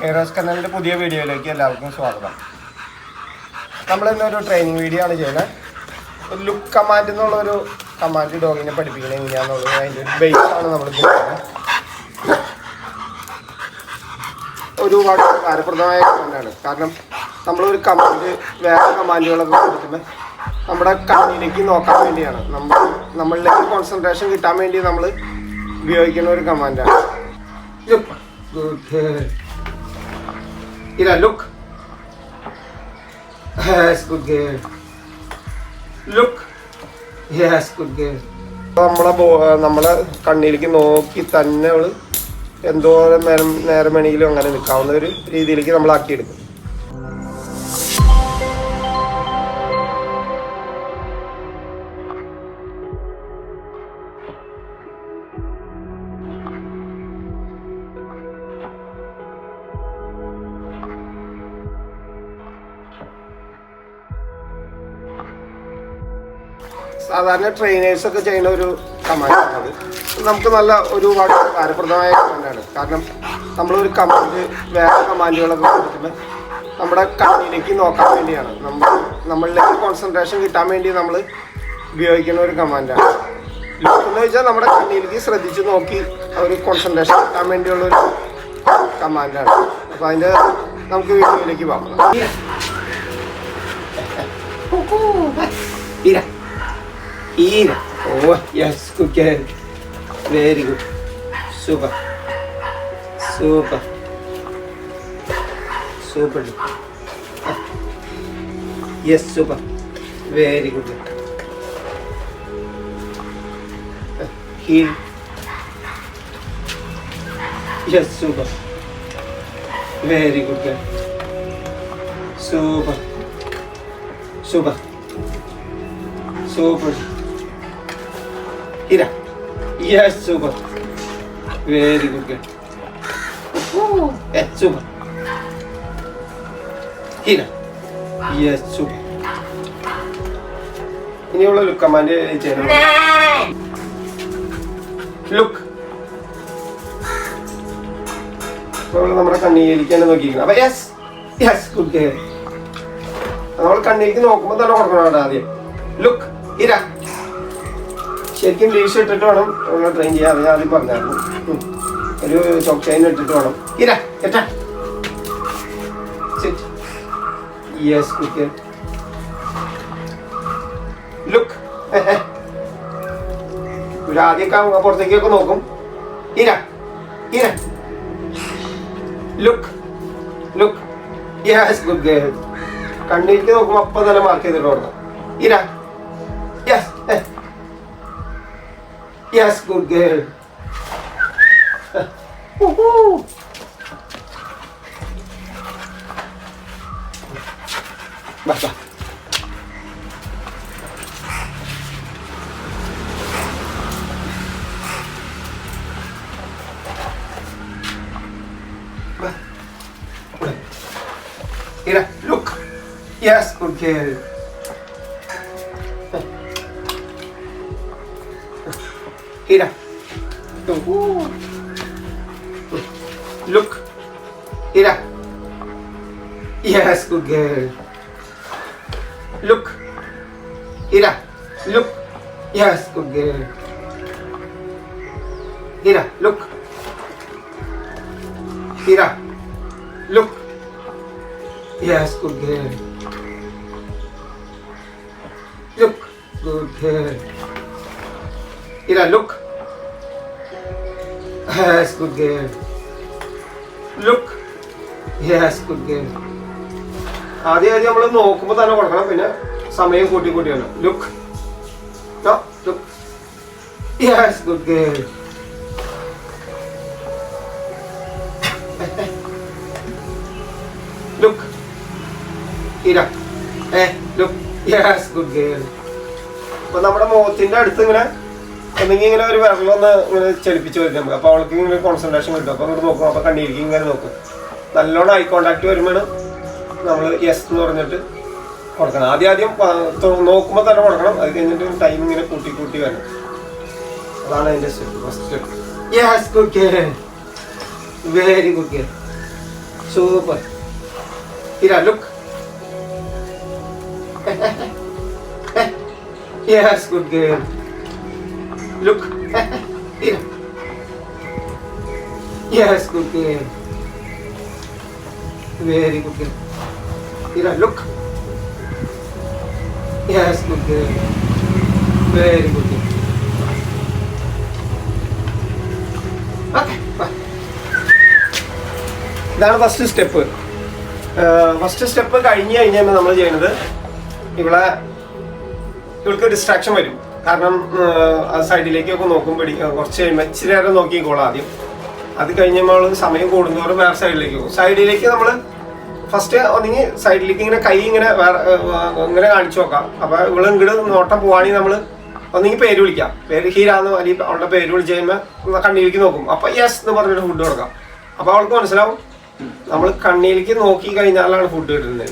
Arrows കണ്ണലിൻ്റെ പുതിയ വീഡിയോയിലേക്ക് എല്ലാവർക്കും സ്വാഗതം. നമ്മളിന്നൊരു ട്രെയിനിങ് വീഡിയോ ആണ് ചെയ്യുന്നത്. ഒരു ലുക്ക് കമാൻഡ് എന്നുള്ളൊരു കമാൻഡ് ഡോഗിനെ പഠിപ്പിക്കുന്നത് എങ്ങനെയാണെന്നുള്ളത് അതിൻ്റെ ഒരു ബേസാണ് നമ്മൾ ചെയ്യുന്നത്. ഒരുപാട് കാര്യപ്രദമായ കമാൻഡാണ്. കാരണം നമ്മളൊരു കമാൻഡ് വേറെ കമാൻഡുകളൊക്കെ കൊടുക്കുമ്പോൾ നമ്മുടെ കണ്ണിലേക്ക് നോക്കാൻ വേണ്ടിയാണ്, നമ്മളിലേക്ക് കോൺസെൻട്രേഷൻ കിട്ടാൻ വേണ്ടി നമ്മൾ ഉപയോഗിക്കുന്ന ഒരു കമാൻഡാണ്. Ira, look. Yes, good girl. Look. Yes, good girl. നമ്മളെ കണ്ണിലേക്ക് നോക്കി തന്നെ അവള് എന്തോരം നേരം വേണമെങ്കിലും അങ്ങനെ നിൽക്കാവുന്ന ഒരു രീതിയിലേക്ക് നമ്മൾ ആക്കിയെടുക്കും. സാധാരണ ട്രെയിനേഴ്സൊക്കെ ചെയ്യുന്ന ഒരു കമാൻഡാണത്. നമുക്ക് നല്ല ഒരുപാട് കാര്യപ്രദമായ കമാൻഡാണ്. കാരണം നമ്മളൊരു കമാൻഡ് വേറെ കമാൻഡുകളൊക്കെ കൊടുക്കുമ്പോൾ നമ്മുടെ കണ്ണിലേക്ക് നോക്കാൻ വേണ്ടിയാണ്, നമ്മളിലേക്ക് കോൺസെൻട്രേഷൻ കിട്ടാൻ വേണ്ടി നമ്മൾ ഉപയോഗിക്കുന്ന ഒരു കമാൻഡാണ്. ലുക്ക് എന്ന് വെച്ചാൽ നമ്മുടെ കണ്ണിലേക്ക് ശ്രദ്ധിച്ച് നോക്കി ഒരു കോൺസെൻട്രേഷൻ കിട്ടാൻ വേണ്ടിയുള്ളൊരു കമാൻഡാണ്. അപ്പോൾ അതിൻ്റെ നമുക്ക് വീഡിയോയിലേക്ക് പോകാം. Ira. Oh, yes, good girl. Very good. Super. Super. Super. Yes, super. Very good. Heel. Yes, super. Very good girl. Super. Super. Super. Ira. Yes, super. Very good girl. Super. Ira. Yes, super. ഇനിയുള്ള look command ചെയ്യണം. Look. അപ്പോൾ നമ്മുടെ കണ്ണിലേക്ക് തന്നെ നോക്കിയിരിക്കണം. അപ്പൊ yes yes good girl. നമ്മൾ കണ്ണിലേക്ക് നോക്കുമ്പോൾ തന്നെ കൊടുക്കണം ആദ്യം. ലുക്ക്. ഇര. ശരിക്കും ലീഷ് ഇട്ടിട്ട് വേണം നമ്മൾ ട്രെയിൻ ചെയ്യാൻ. അത് ആദ്യം പറഞ്ഞായിരുന്നു. ഒരു ചോക്ക് ചെയിൻ ഇട്ടിട്ട് വേണം. ഇര കേട്ടാ. Sit. Yes good girl. Look. ഒരു ആദ്യമൊക്കെ പുറത്തേക്കൊക്കെ നോക്കും. ഇര ഇര. Look look. Yes good girl. കണ്ണിലേക്ക് നോക്കുമ്പോൾ അപ്പം തന്നെ മാർക്ക് ചെയ്തിട്ട് കൊടുക്കണം. ഇര. Yes. Yes, good girl. Basta. Ira, look. Yes, good girl. Ira. Look. Ira. Yes, good girl. Look. Ira. Look. Yes, good girl. Ira. Look. Ira. Look. Yes, good girl. Look. Good girl. Ira, look. Yes, good girl. Look. Yes, good girl. ആദ്യം നമ്മൾ നോക്കുമ്പോൾ തന്നെ കൊടുക്കണം. പിന്നെ സമയം കൂട്ടി വേണം. Look. Look. Yes good girl. Look. ഇര. ലുക്ക്. Yes good girl. അപ്പൊ നമ്മുടെ മുഖത്തിന്റെ അടുത്ത് ഇങ്ങനെ എന്തെങ്കിലും ഇങ്ങനെ ഒരു വിരലൊന്ന് ഇങ്ങനെ ചലിപ്പിച്ച് വരും നമുക്ക്. അപ്പോൾ അവൾക്ക് ഇങ്ങനെ കോൺസെൻട്രേഷൻ കിട്ടും. അപ്പോൾ ഇങ്ങോട്ട് നോക്കും. അപ്പോൾ കണ്ണിരിക്കും ഇങ്ങനെ നോക്കും. നല്ലോണം ഐ കോണ്ടാക്ട് വരുമ്പോൾ നമ്മൾ യെസ് എന്ന് പറഞ്ഞിട്ട് കൊടുക്കണം. ആദ്യം നോക്കുമ്പോൾ തന്നെ കൊടുക്കണം. അത് കഴിഞ്ഞിട്ട് ടൈം ഇങ്ങനെ കൂട്ടി വരണം. അതാണ് അതിൻ്റെ step. First step. Yes good girl. Very good girl. Super. Ira, look. Yes, good girl. Look. Ira. Yes, good girl. Very good girl. Ira, look. Yes, good girl. Very good girl. Okay, bye. ഇതാണ് first step. First step കഴിഞ്ഞ് കഴിഞ്ഞാൽ നമ്മൾ ചെയ്യുന്നത് ഇവൾക്ക് distraction വരും. കാരണം സൈഡിലേക്കൊക്കെ നോക്കുമ്പോൾ കുറച്ച് കഴിയുമ്പോൾ ഇച്ചിരി നേരം നോക്കിക്കോളാം ആദ്യം. അത് കഴിഞ്ഞപ്പോൾ സമയം കൂടുന്നവരും വേറെ സൈഡിലേക്ക് പോകും. സൈഡിലേക്ക് നമ്മൾ ഫസ്റ്റ് ഒന്നെങ്കിൽ സൈഡിലേക്ക് ഇങ്ങനെ കൈ ഇങ്ങനെ ഇങ്ങനെ കാണിച്ചു നോക്കാം. അപ്പോൾ ഇവള് ഇങ്ങോട്ട് നോട്ടം പോവാണെങ്കിൽ നമ്മൾ ഒന്നെങ്കിൽ പേര് വിളിക്കാം. പേര് ഹീരാന്ന് അല്ലെങ്കിൽ അവളുടെ പേര് വിളിച്ച് കഴിയുമ്പോൾ കണ്ണിലേക്ക് നോക്കും. അപ്പോൾ യെസ് എന്ന് പറഞ്ഞിട്ട് ഫുഡ് കൊടുക്കാം. അപ്പോൾ അവൾക്ക് മനസ്സിലാവും നമ്മൾ കണ്ണിലേക്ക് നോക്കി കഴിഞ്ഞാലാണ് ഫുഡ് കിട്ടുന്നത്.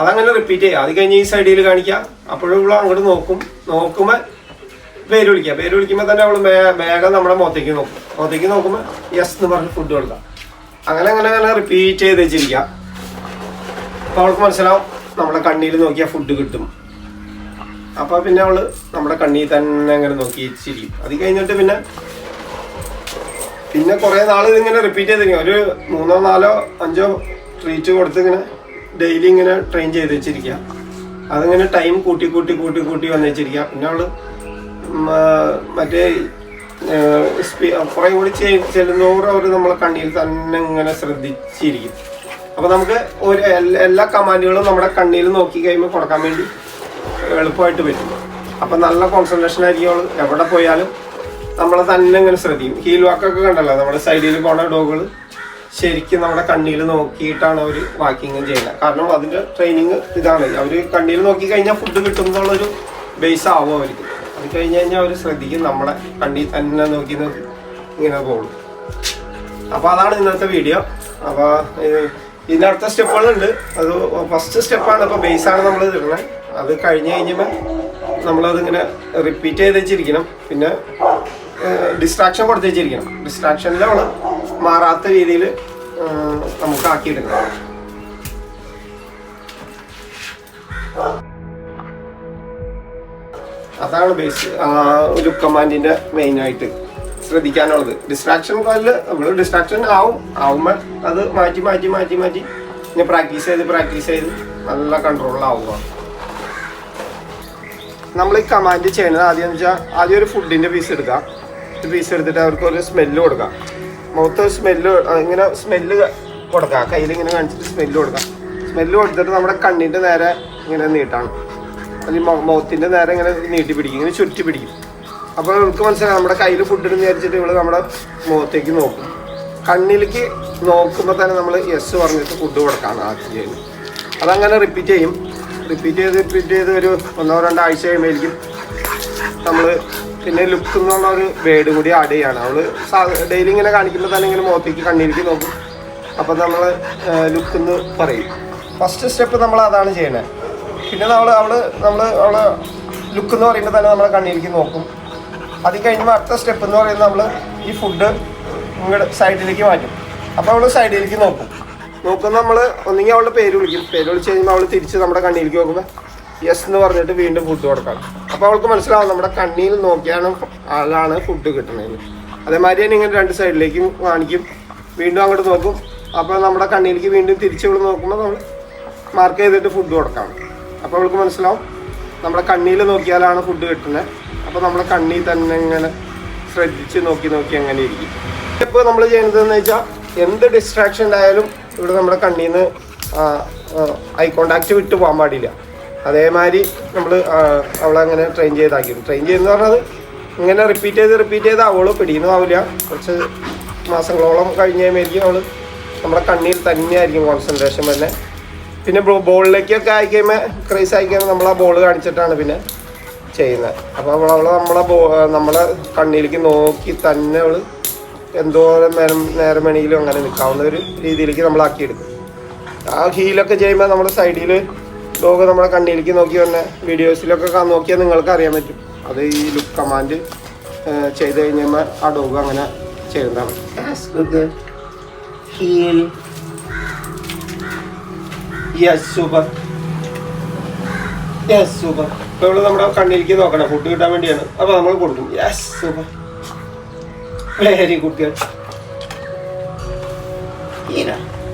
അതങ്ങനെ റിപ്പീറ്റ് ചെയ്യുക. അത് കഴിഞ്ഞ് ഈ സൈഡിൽ കാണിക്കുക. അപ്പോഴും ഇവൾ അങ്ങോട്ട് നോക്കുമ്പോൾ പേര് വിളിക്കുക. പേര് വിളിക്കുമ്പോൾ തന്നെ അവൾ വേഗം നമ്മുടെ മുഖത്തേക്ക് നോക്കും. മുഖത്തേക്ക് നോക്കുമ്പോൾ യെസ് എന്ന് പറഞ്ഞ് ഫുഡ് കൊടുക്കാം. അങ്ങനെ റിപ്പീറ്റ് ചെയ്ത് വെച്ചിരിക്കുക. അപ്പോൾ അവൾക്ക് മനസ്സിലാവും നമ്മുടെ കണ്ണിൽ നോക്കിയാൽ ഫുഡ് കിട്ടും. അപ്പോൾ പിന്നെ അവൾ നമ്മുടെ കണ്ണിൽ തന്നെ അങ്ങനെ നോക്കി ചിരിക്കും. അത് കഴിഞ്ഞിട്ട് പിന്നെ കുറേ നാൾ ഇതിങ്ങനെ റിപ്പീറ്റ് ചെയ്തിരിക്കും. ഒരു 3, 4, 5 ട്രീറ്റ് കൊടുത്ത് ഇങ്ങനെ ഡെയിലി ഇങ്ങനെ ട്രെയിൻ ചെയ്ത് വെച്ചിരിക്കുക. അതിങ്ങനെ ടൈം കൂട്ടി വന്നു വെച്ചിരിക്കുക. പിന്നെ അവൾ മറ്റേ കുറേ കൂടി ചെല്ലുന്നോറും അവർ നമ്മളെ കണ്ണിൽ തന്നെ ഇങ്ങനെ ശ്രദ്ധിച്ചിരിക്കും. അപ്പോൾ നമുക്ക് എല്ലാ കമാൻഡുകളും നമ്മുടെ കണ്ണിൽ നോക്കി കഴിയുമ്പോൾ കൊടുക്കാൻ വേണ്ടി എളുപ്പമായിട്ട് പറ്റും. അപ്പം നല്ല കോൺസെൻട്രേഷൻ ആയിരിക്കും അവൾ എവിടെ പോയാലും നമ്മളെ തന്നെ ഇങ്ങനെ ശ്രദ്ധിക്കും. ഹീൽ വാക്കൊക്കെ കണ്ടല്ലോ, നമ്മുടെ സൈഡിൽ പോണ ഡോഗുകൾ ശരിക്കും നമ്മുടെ കണ്ണിൽ നോക്കിയിട്ടാണ് അവർ വാക്കിങ് ചെയ്യുന്നത്. കാരണം അതിൻ്റെ ട്രെയിനിങ് ഇതാണ്. അവർ കണ്ണിൽ നോക്കി കഴിഞ്ഞാൽ ഫുഡ് കിട്ടും എന്നുള്ളൊരു ബേസ് ആവും അവർക്ക്. അത് കഴിഞ്ഞ് കഴിഞ്ഞാൽ അവർ ശ്രദ്ധിക്കും നമ്മളെ കണ്ണിൽ തന്നെ നോക്കി ഇങ്ങനെ പോകുള്ളൂ. അപ്പോൾ അതാണ് ഇന്നത്തെ വീഡിയോ. അപ്പോൾ ഇതിൻ്റെ അടുത്ത സ്റ്റെപ്പുകളുണ്ട്. അത് ഫസ്റ്റ് സ്റ്റെപ്പാണ്. ഇപ്പോൾ ബേസാണ് നമ്മൾ ഇടുന്നത്. അത് കഴിഞ്ഞ് കഴിഞ്ഞപ്പോൾ നമ്മളതിങ്ങനെ റിപ്പീറ്റ് ചെയ്ത് വെച്ചിരിക്കണം. പിന്നെ ഡിസ്ട്രാക്ഷൻ കൊടുത്ത് വെച്ചിരിക്കണം. ഡിസ്ട്രാക്ഷനിൽ നമ്മൾ മാറാത്ത രീതിയിൽ നമുക്ക് ആക്കിയെടുക്കണം. അതാണ് ബേസ്. ഒരു കമാൻഡിൻ്റെ മെയിനായിട്ട് ശ്രദ്ധിക്കാനുള്ളത്. ഡിസ്ട്രാക്ഷൻ കാലിൽ നമ്മൾ ഡിസ്ട്രാക്ഷൻ ആവുമ്പോൾ അത് മാറ്റി പിന്നെ പ്രാക്ടീസ് ചെയ്ത് നല്ല കൺട്രോളിലാവുക. നമ്മൾ ഈ കമാൻഡ് ചെയ്യണത് ആദ്യം ഒരു ഫുഡിൻ്റെ പീസ് എടുക്കുക. പീസ് എടുത്തിട്ട് അവർക്കൊരു സ്മെല്ല് കൊടുക്കാം. മുഖത്ത് സ്മെല്ല് ഇങ്ങനെ സ്മെല്ല് കൊടുക്കുക. കയ്യിൽ ഇങ്ങനെ കാണിച്ചിട്ട് സ്മെല്ല് കൊടുക്കാം. സ്മെല്ല് കൊടുത്തിട്ട് നമ്മുടെ കണ്ണിൻ്റെ നേരെ ഇങ്ങനെ നീട്ടാണ്. അല്ലെങ്കിൽ മുഖത്തിൻ്റെ നേരെ ഇങ്ങനെ നീട്ടി പിടിക്കും, ഇങ്ങനെ ചുറ്റി പിടിക്കും. അപ്പോൾ നമുക്ക് മനസ്സിലായി നമ്മുടെ കയ്യിൽ ഫുഡ് ഇടുന്ന് വിചാരിച്ചിട്ട് ഇവള് നമ്മുടെ മുഖത്തേക്ക് നോക്കും. കണ്ണിലേക്ക് നോക്കുമ്പോൾ തന്നെ നമ്മൾ യെസ് പറഞ്ഞിട്ട് ഫുഡ് കൊടുക്കാണ് ആദ്യം ചെയ്യുന്നത്. അതങ്ങനെ റിപ്പീറ്റ് ചെയ്ത് ഒരു 1-2 ആഴ്ച കഴിയുമ്പോഴേക്കും നമ്മൾ പിന്നെ ലുക്ക് എന്നുള്ള ഒരു വേർഡ് കൂടി ആഡ് ചെയ്യാണ്. അവൾ ഡെയിലി ഇങ്ങനെ കാണിക്കുമ്പോൾ തന്നെ ഇങ്ങനെ മുഖത്തേക്ക് കണ്ണിലേക്ക് നോക്കും. അപ്പം നമ്മൾ ലുക്ക് എന്ന് പറയും. ഫസ്റ്റ് സ്റ്റെപ്പ് നമ്മൾ അതാണ് ചെയ്യണത്. പിന്നെ അവൾ ലുക്ക് എന്ന് പറയുമ്പോൾ തന്നെ നമ്മളെ കണ്ണിലേക്ക് നോക്കും. അത് കഴിയുമ്പോൾ അടുത്ത സ്റ്റെപ്പ് എന്ന് പറയുന്നത് നമ്മൾ ഈ ഫുഡ് ഇങ്ങോട്ട് സൈഡിലേക്ക് മാറ്റും. അപ്പോൾ അവൾ സൈഡിലേക്ക് നോക്കും. നമ്മൾ ഒന്നെങ്കിൽ അവളുടെ പേര് വിളിച്ച് കഴിയുമ്പോൾ അവൾ തിരിച്ച് നമ്മുടെ കണ്ണിലേക്ക് നോക്കുമ്പോൾ യെസ് എന്ന് പറഞ്ഞിട്ട് വീണ്ടും ഫുഡ് കൊടുക്കാം. അപ്പോൾ അവൾക്ക് മനസ്സിലാവും നമ്മുടെ കണ്ണിൽ നോക്കിയാണ് ആളാണ് ഫുഡ് കിട്ടുന്നത്. അതേമാതിരി തന്നെ ഇങ്ങനെ 2 സൈഡിലേക്കും കാണിക്കും. വീണ്ടും അങ്ങോട്ട് നോക്കും. അപ്പോൾ നമ്മുടെ കണ്ണിലേക്ക് വീണ്ടും തിരിച്ച് ഇവിടെ നോക്കുമ്പോൾ നമ്മൾ മാർക്ക് ചെയ്തിട്ട് ഫുഡ് കൊടുക്കാം. അപ്പോൾ അവൾക്ക് മനസ്സിലാവും നമ്മുടെ കണ്ണിൽ നോക്കിയാലാണ് ഫുഡ് കിട്ടുന്നത്. അപ്പോൾ നമ്മുടെ കണ്ണിൽ തന്നെ ഇങ്ങനെ ശ്രദ്ധിച്ച് നോക്കി അങ്ങനെ ഇരിക്കും. ഇപ്പോൾ നമ്മൾ ചെയ്യുന്നതെന്ന് വെച്ചാൽ എന്ത് ഡിസ്ട്രാക്ഷൻ ഉണ്ടായാലും ഇവിടെ നമ്മുടെ കണ്ണിൽ നിന്ന് ഐ കോണ്ടാക്റ്റ് വിട്ട് പോകാൻ പാടില്ല. അതേമാതിരി നമ്മൾ അവളങ്ങനെ ട്രെയിൻ ചെയ്യുന്ന പറഞ്ഞത് ഇങ്ങനെ റിപ്പീറ്റ് ചെയ്ത് അവൾ പിടിക്കുന്നതാവില്ല. കുറച്ച് മാസങ്ങളോളം കഴിഞ്ഞ കഴിയുമ്പോഴേക്കും അവൾ നമ്മുടെ കണ്ണിൽ തന്നെയായിരിക്കും കോൺസെൻട്രേഷൻ തന്നെ. പിന്നെ ബോളിലേക്കൊക്കെ ആയിക്കഴിയുമ്പോൾ ക്രൈസ് ആയിക്കഴിയുമ്പോൾ നമ്മൾ ആ ബോൾ കാണിച്ചിട്ടാണ് പിന്നെ ചെയ്യുന്നത്. അപ്പോൾ നമ്മളെ കണ്ണിലേക്ക് നോക്കി തന്നെ അവൾ എന്തോരം നേരം വേണമെങ്കിലും അങ്ങനെ നിൽക്കാവുന്ന ഒരു രീതിയിലേക്ക് നമ്മളാക്കിയെടുക്കും. ആ ഹീലൊക്കെ ചെയ്യുമ്പോൾ നമ്മൾ സൈഡിൽ ഡോഗ് നമ്മളെ കണ്ണിലേക്ക് നോക്കി തന്നെ വീഡിയോസിലൊക്കെ നോക്കിയാൽ നിങ്ങൾക്ക് അറിയാൻ പറ്റും. അത് ഈ ലുക്ക് കമാൻഡ് ചെയ്ത് കഴിഞ്ഞാൽ ആ ഡോഗ് അങ്ങനെ ചെയ്യുന്നതാണ്. Heel yes super. Yes super. ഇപ്പോൾ ഇവിടെ നമ്മുടെ കണ്ണിലേക്ക് നോക്കണം, ഫുഡ് കിട്ടാൻ വേണ്ടിയാണ്. അപ്പോൾ നമ്മൾ കൊടുക്കും. Yes super. Very good girl.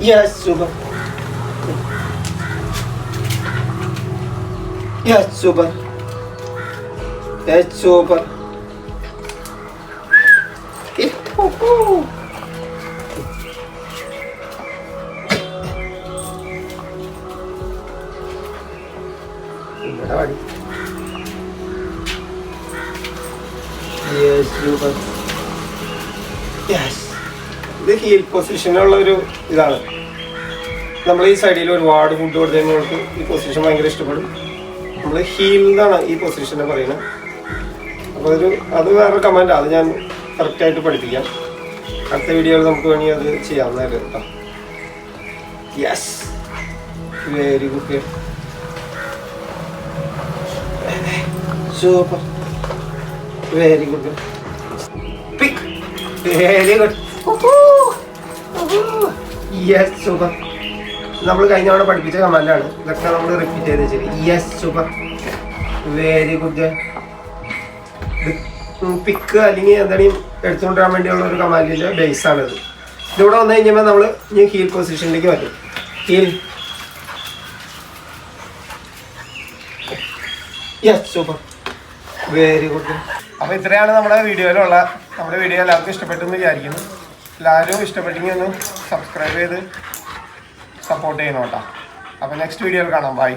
Yes super. Yes super. Yes super. ഇത് ഹീൽ പൊസിഷനുള്ള ഒരു ഇതാണ്. നമ്മൾ ഈ സൈഡിൽ ഒരുപാട് ഫുഡ് കൊടുത്തു കഴിഞ്ഞാൽ ഈ പൊസിഷൻ ഭയങ്കര ഇഷ്ടപ്പെടും. നമ്മൾ ഹീൽ എന്നാണ് ഈ പൊസിഷനെ പറയുന്നത്. അപ്പോൾ അത് വേറൊരു കമാൻഡാണ്. അത് ഞാൻ കറക്റ്റായിട്ട് പഠിപ്പിക്കാം. അടുത്ത വീഡിയോയിൽ നമുക്ക് വേണമെങ്കിൽ അത് ചെയ്യാവുന്നതായിരുന്നു കേട്ടോ. Yes, very good. Super, very good. Pick, very good. Yes super. നമ്മൾ കഴിഞ്ഞ തവണ പഠിപ്പിച്ച കമാൻഡാണ്. ഇതൊക്കെ നമ്മൾ റിപ്പീറ്റ് ചെയ്ത് വെച്ചത്. Yes super, very good. Pick അല്ലെങ്കിൽ എന്തെങ്കിലും എടുത്തുകൊണ്ടിരാൻ വേണ്ടിയുള്ള ഒരു കമാൻഡിൻ്റെ ബേസാണിത്. ഇതിവിടെ വന്നു കഴിഞ്ഞപ്പോൾ നമ്മൾ ഇനി ഹീൽ പൊസിഷനിലേക്ക് വരും. Heel. Yes super, very good. അപ്പോൾ ഇത്രയാണ് നമ്മുടെ വീഡിയോ എല്ലാവർക്കും ഇഷ്ടപ്പെട്ടെന്ന് വിചാരിക്കുന്നു. എല്ലാവരും ഇഷ്ടപ്പെട്ടെങ്കിൽ ഒന്ന് സബ്സ്ക്രൈബ് ചെയ്ത് സപ്പോർട്ട് ചെയ്യണം കേട്ടോ. അപ്പോൾ നെക്സ്റ്റ് വീഡിയോയിൽ കാണാം. ബൈ.